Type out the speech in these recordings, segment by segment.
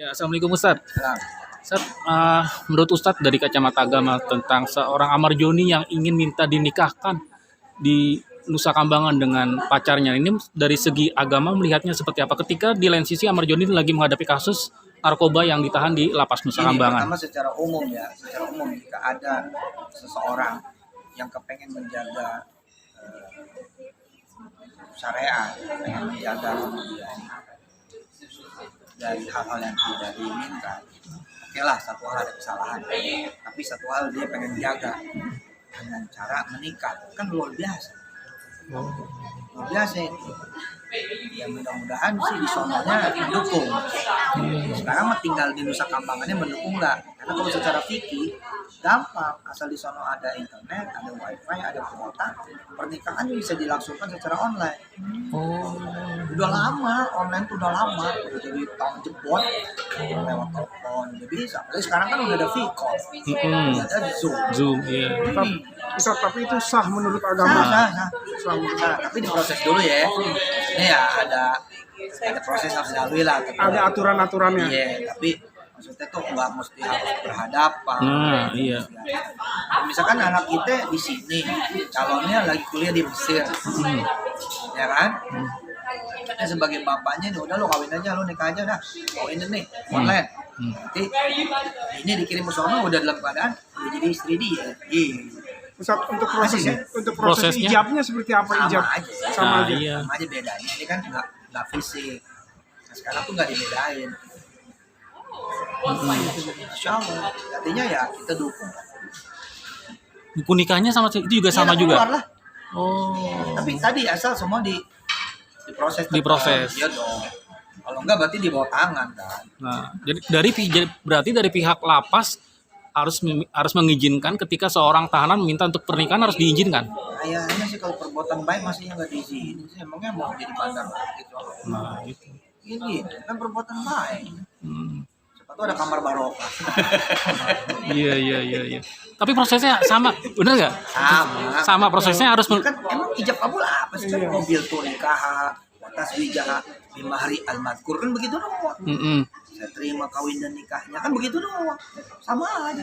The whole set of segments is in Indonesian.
Ya, Assalamualaikum Ustadz. Nah, Ustadz, menurut Ustadz dari kacamata agama tentang seorang Amar Joni yang ingin minta dinikahkan di Nusa Kambangan dengan pacarnya, ini dari segi agama melihatnya seperti apa? Ketika di lain sisi Amar Joni lagi menghadapi kasus narkoba yang ditahan di lapas Nusa ini Kambangan. pertama secara umum jika ada seseorang yang kepengen menjaga syariat, pengen menjaga kemudian dari hal-hal yang tidak diinginkan, oke lah, satu hal ada kesalahan, tapi satu hal dia pengen jaga dengan cara menikah, kan luar biasa itu. Ya mudah-mudahan sih di sononya mendukung. Sekarang mah tinggal di Nusa Kambangannya mendukung nggak? Karena kalau secara fikih gampang, asal di sono ada internet, ada wifi, ada kuota, pernikahan bisa dilangsungkan secara online. Udah lama, online tuh udah lama, udah jadi tahun jebot lewat telepon, jadi bisa. Tapi sekarang kan udah ada Vcall, udah ada Zoom. Iya. Tapi itu sah menurut agama. Sah. Tapi diproses dulu ya. Ini ya ada proses harus dilalui lah. Ada aturan-aturannya. Iya, tapi maksudnya tuh nggak mesti harus berhadapan. Iya. Misalkan anak kita di sini, calonnya lagi kuliah di Mesir, ya kan? Kita sebagai bapaknya nih, udah lo kawin aja, lo nikah aja dah, kawinin nih online. Nanti ini dikirim ke sono udah dalam keadaan udah jadi istri dia. Ustaz, untuk proses Prosesnya? ijabnya seperti apa ijab? Sama aja. Iya. Sama aja bedanya. Ini kan nggak fisik. Nah, sekarang tuh nggak dibedain. Masya Allah. Artinya ya kita dukung. Buku nikahnya sama itu juga sama Iya, juga. keluar lah. Oh. Tapi tadi asal semua diproses. Diproses. Iya dong. Kalau enggak berarti di bawah tangan kan. Nah, berarti dari pihak lapas harus mengizinkan ketika seorang tahanan meminta untuk pernikahan harus diizinkan. Kayaknya sih kalau perbuatan baik masih nggak diizinin sih. Emangnya mau jadi bandar gitu. Nah, itu. Ini kan perbuatan baik. Hmm. Siapa tuh ada kamar barokah. Iya. Tapi prosesnya sama, bener nggak? Sama prosesnya harus Kan emang ijab kabul apa sih? Kan mobil tuh nikah, watas wijah, bimahri al-madkur kan begitu doang. Saya terima kawin dan nikahnya kan begitu doang. Sama aja.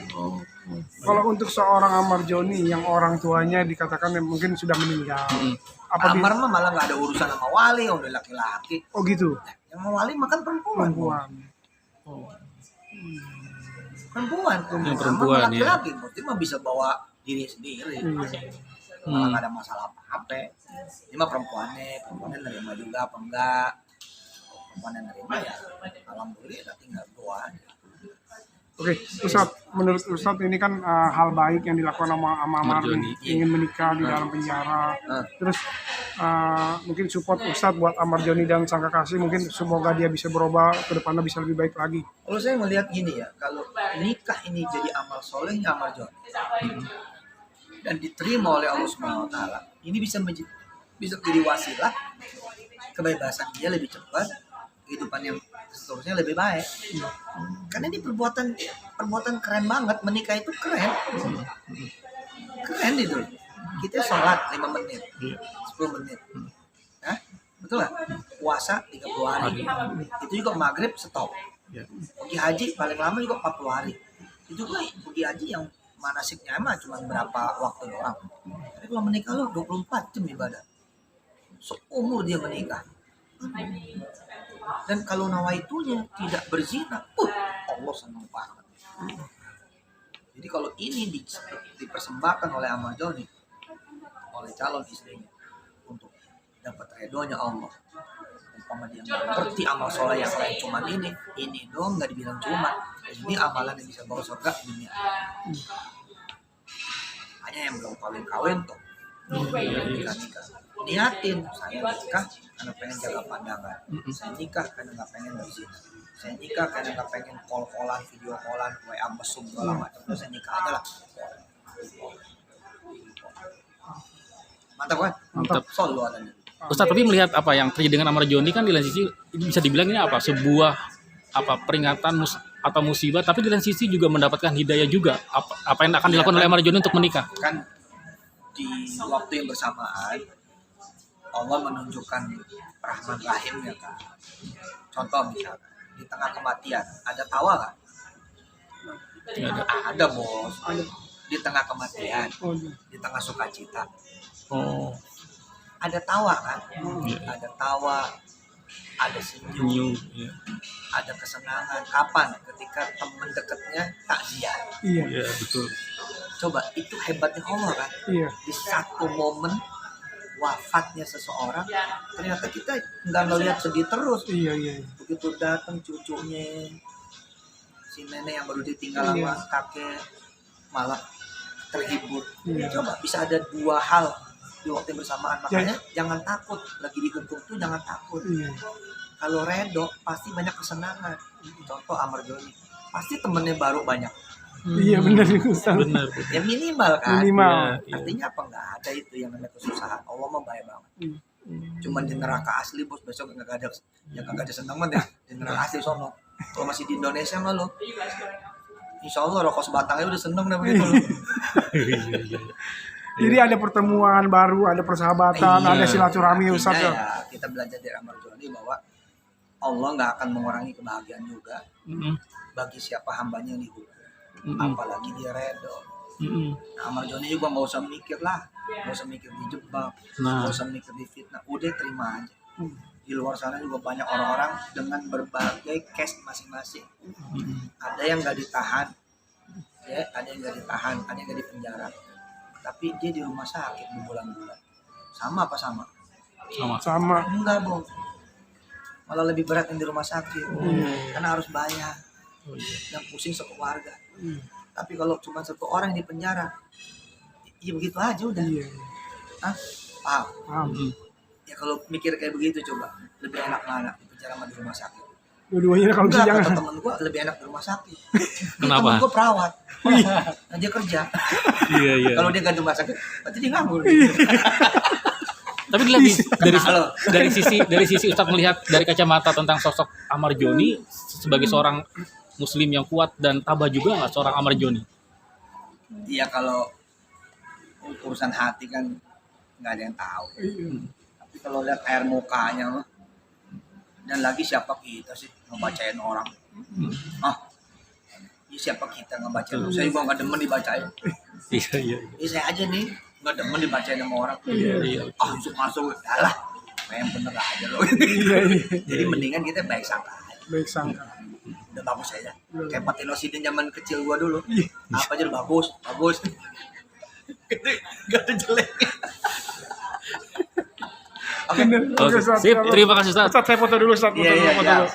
Kalau untuk seorang Amar Joni yang orang tuanya dikatakan mungkin sudah meninggal, Amar mah malah nggak ada urusan sama wali, udah laki-laki. Oh gitu. Yang mau wali makan perempuan. Perempuan. Perempuan, ya. Laki-laki, berarti mah bisa bawa diri sendiri. Malah nggak ada masalah apa-apa. Ini mah perempuannya nerima juga apa enggak. Perempuan yang nerima ya alhamdulillah tinggal doa. Oke, Ustaz, menurut Ustaz ini kan hal baik yang dilakukan sama Amar Joni. ingin menikah di dalam penjara. Terus mungkin support Ustaz buat Amar Joni dan sang kekasih, mungkin semoga dia bisa berubah ke depannya bisa lebih baik lagi. Kalau saya melihat gini ya, kalau nikah ini jadi amal solehnya Amar Joni dan diterima oleh Allah Subhanahu Wa Taala, ini bisa menjadi wasilah kebebasan dia lebih cepat, kehidupan yang seterusnya lebih baik. Karena ini perbuatan keren banget, menikah itu keren itu. Kita sholat 5 menit, 10 menit, nah, betul nggak? Puasa 30 hari, itu juga maghrib stop. Pergi haji paling lama juga 40 hari. Itu juga pergi haji yang manasiknya emang cuma berapa waktu doang. Tapi kalau menikah lo 24 jam ibadah, seumur dia menikah. Dan kalau nawaitunya tidak berzina, Allah senang banget. Jadi kalau ini dipersembahkan oleh Amar Joni, oleh calon istrinya, untuk dapat ridhonya Allah, umpama dia ngerti amal soleh yang lain cuman ini dong, nggak dibilang cuma ini amalan yang bisa bawa surga dunia. Hanya yang belum kawin tuh nikah. Niatin, saya nikah karena pengen jaga pandangan. Saya nikah karena nggak pengen berzina. Saya nikah karena nggak pengen call-callan, video callan, WA mesum segala macam. Saya nikah aja lah. Mantap kan? Mantap. Solo ada nih. Ustaz, tapi melihat apa yang terjadi dengan Amar Joni kan di lain sisi ini bisa dibilang ini apa? Sebuah peringatan atau musibah, tapi di lain sisi juga mendapatkan hidayah juga. Apa yang akan dilakukan oleh Amar Joni untuk menikah? Kan di waktu yang bersamaan Allah menunjukkan rahman rahimnya kan. Contoh misalkan di tengah kematian ada tawa nggak? Nggak ada. Ada bos. Ada. Di tengah kematian, Oh, iya. di tengah sukacita, Oh, ada tawa kan? iya. Ada tawa, ada senyum, New. Iya. ada kesenangan. Kapan? Ketika teman dekatnya takziah. Iya. Iya, betul. Coba itu hebatnya Allah kan? Iya. Di satu momen wafatnya seseorang, ternyata kita nggak ngelihat sedih terus. Iya. Iya. Begitu datang cucunya, si nenek yang baru ditinggal sama Iya. kakek, malah terhibur. Iya. Coba bisa ada dua hal di waktu yang bersamaan. Makanya jangan takut, lagi dihukum tuh jangan takut. Iya. Kalau redo pasti banyak kesenangan. Contoh Amar Joni, pasti temennya baru banyak. Iya, benar Ustaz. Benar. Ya minimal kan. Minimal. Iya. Artinya apa, nggak ada itu yang namanya kesusahan. Allah mah baik banget. Iya. Cuman di neraka asli bos, besok nggak ada yang nggak ada seneng banget ya di neraka asli sono. Kalau masih di Indonesia mah lo, insya Allah rokok sebatangnya udah seneng dah begitu lo. Jadi ada pertemuan baru, ada persahabatan, Iya. ada silaturahmi Ustaz Artinya ya. ya kita belajar dari Amar Joni bahwa Allah nggak akan mengurangi kebahagiaan juga Mm-mm. bagi siapa hambanya yang dihukum. Mm-mm. Apalagi dia redo. Mm-mm. Nah, Amar Joni juga nggak usah mikir lah, nggak usah mikir dijebak, Nah. nggak usah mikir difitnah, udah terima aja. Hmm. Di luar sana juga banyak orang-orang dengan berbagai case masing-masing. Mm-mm. Ada yang nggak ditahan, ya, ada yang nggak ditahan, ada yang nggak dipenjara, tapi dia di rumah sakit berbulan-bulan. Sama apa sama? Sama. Sama. Enggak bos, malah lebih berat yang di rumah sakit, karena harus bayar, Oh, iya. yang pusing sekeluarga. Iya. Tapi kalau cuma satu orang yang di penjara, ya begitu aja udah. Iya. Hah? Paham? Paham. Mm-mm. Ya kalau mikir kayak begitu coba, lebih enak mana di penjara sama di rumah sakit? Dua-duanya kalau bisa Enggak, jangan. kata temen gue lebih enak di rumah sakit. Kenapa? Temen gue perawat, nah, dia kerja. Iya, iya. Kalau dia nggak di rumah sakit, berarti dia nganggur. Tapi dilihat dari sisi Ustadz melihat dari kacamata tentang sosok Amar Joni sebagai seorang Muslim yang kuat dan tabah juga nggak seorang Amar Joni? Iya kalau urusan hati kan nggak ada yang tahu. Iya. Tapi kalau lihat air mukanya mah, dan lagi siapa kita sih ngebacain orang? Ya siapa kita ngebacain? Saya juga nggak demen dibacain. Iya, iya. Saya aja nih nggak demen dibacain sama orang. Iya. Masuk lah, yang bener aja loh. Iya. Jadi mendingan kita baik sangka aja. Baik sangka. Udah bagus aja. Kayak Patilosidin zaman kecil gua dulu. Apa aja udah bagus. Gak ada jelek. Oke. Bener. Oke, Ustaz. sip. Terima kasih Ustadz. Ustaz, saya foto dulu Ustaz. Foto Iya, dulu, iya, foto iya. dulu.